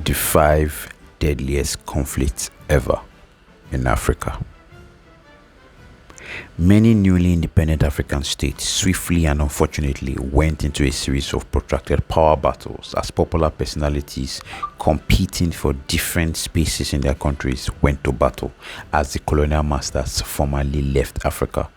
the 5 deadliest conflicts ever in Africa. Many newly independent African states swiftly and unfortunately went into a series of protracted power battles as popular personalities competing for different spaces in their countries went to battle as the colonial masters formerly left Africa.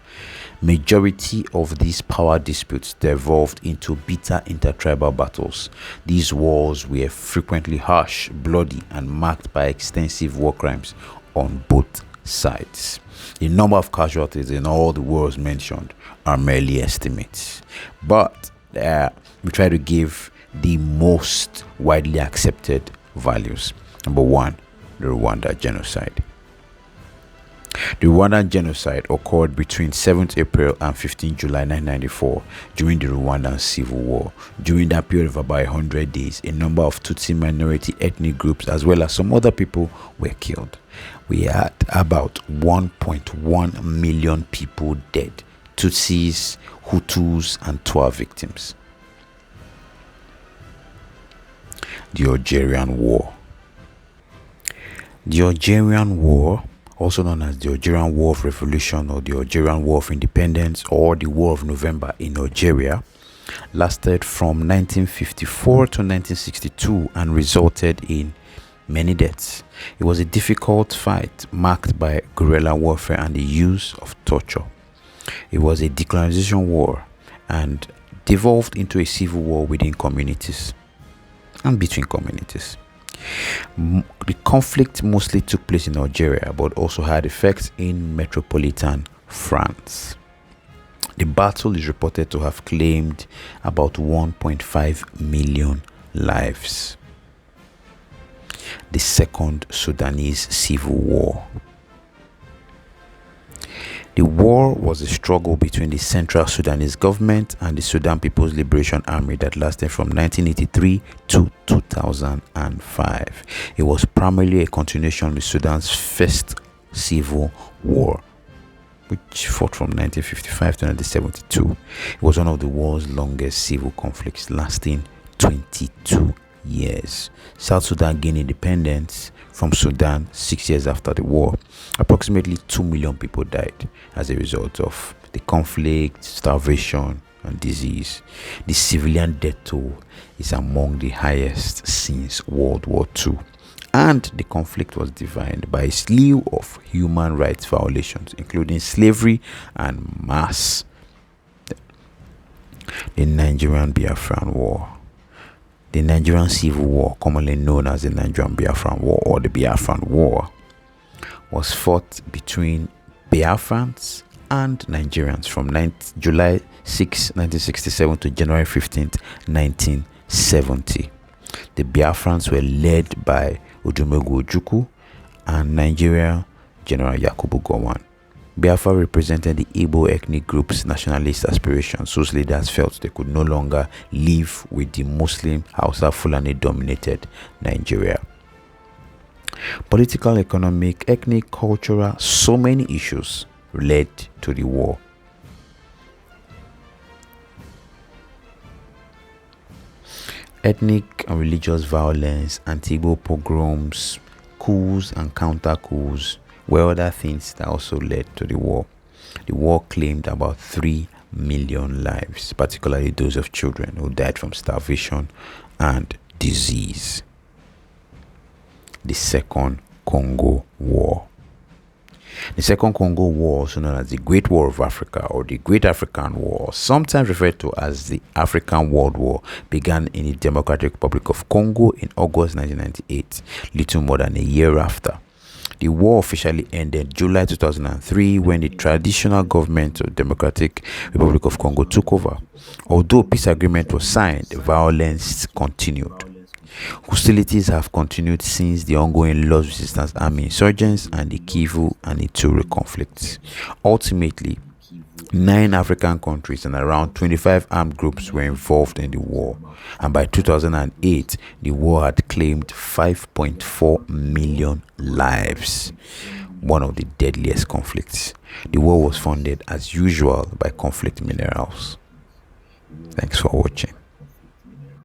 Majority of these power disputes devolved into bitter intertribal battles. These wars were frequently harsh, bloody, and marked by extensive war crimes on both sides. The number of casualties in all the wars mentioned are merely estimates, but we try to give the most widely accepted values. Number 1, the Rwandan Genocide. The Rwandan Genocide occurred between 7th April and 15th July 1994 during the Rwandan Civil War. During that period of about 100 days, a number of Tutsi minority ethnic groups as well as some other people were killed. We had about 1.1 million people dead, Tutsis, Hutus, and Twa victims. The Algerian War. The Algerian War, also known as the Algerian War of Revolution or the Algerian War of Independence or the War of November in Algeria, lasted from 1954 to 1962 and resulted in many deaths. It was a difficult fight marked by guerrilla warfare and the use of torture. It was a decolonization war and devolved into a civil war within communities and between communities. The conflict mostly took place in Algeria but also had effects in metropolitan France. The battle is reported to have claimed about 1.5 million lives. The Second Sudanese Civil War. The war was a struggle between the Central Sudanese government and the Sudan People's Liberation Army that lasted from 1983 to 2005. It was primarily a continuation of Sudan's first civil war, which fought from 1955 to 1972. It was one of the world's longest civil conflicts, lasting 22 years. South Sudan gained independence from Sudan 6 years after the war. Approximately 2 million people died as a result of the conflict, starvation, and disease. The civilian death toll is among the highest since World War II, and the conflict was defined by a slew of human rights violations, including slavery and mass. The Nigerian Biafran War. The Nigerian Civil War, commonly known as the Nigerian Biafran War or the Biafran War, was fought between Biafrans and Nigerians from July 6, 1967 to January 15, 1970. The Biafrans were led by Odumegwu Ojukwu and Nigeria General Yakubu Gowon. Biafra represented the Igbo ethnic group's nationalist aspirations, whose leaders felt they could no longer live with the Muslim Hausa Fulani dominated Nigeria. Political, economic, ethnic, cultural, so many issues led to the war. Ethnic and religious violence, anti-Igbo pogroms, coups and counter-coups were other things that also led to the war. The war claimed about 3 million lives, particularly those of children who died from starvation and disease. The Second Congo War. The Second Congo War, also known as the Great War of Africa or the Great African War, sometimes referred to as the African World War, began in the Democratic Republic of Congo in August 1998, little more than a year after. The war officially ended July 2003 when the traditional government of Democratic Republic of Congo took over. Although peace agreement was signed, violence continued. Hostilities have continued since the ongoing Lord's Resistance Army insurgents and the Kivu and Ituri conflicts. Ultimately, 9 African countries and around 25 armed groups were involved in the war, and by 2008, the war had claimed 5.4 million lives. One of the deadliest conflicts. The war was funded as usual by conflict minerals. Thanks for watching.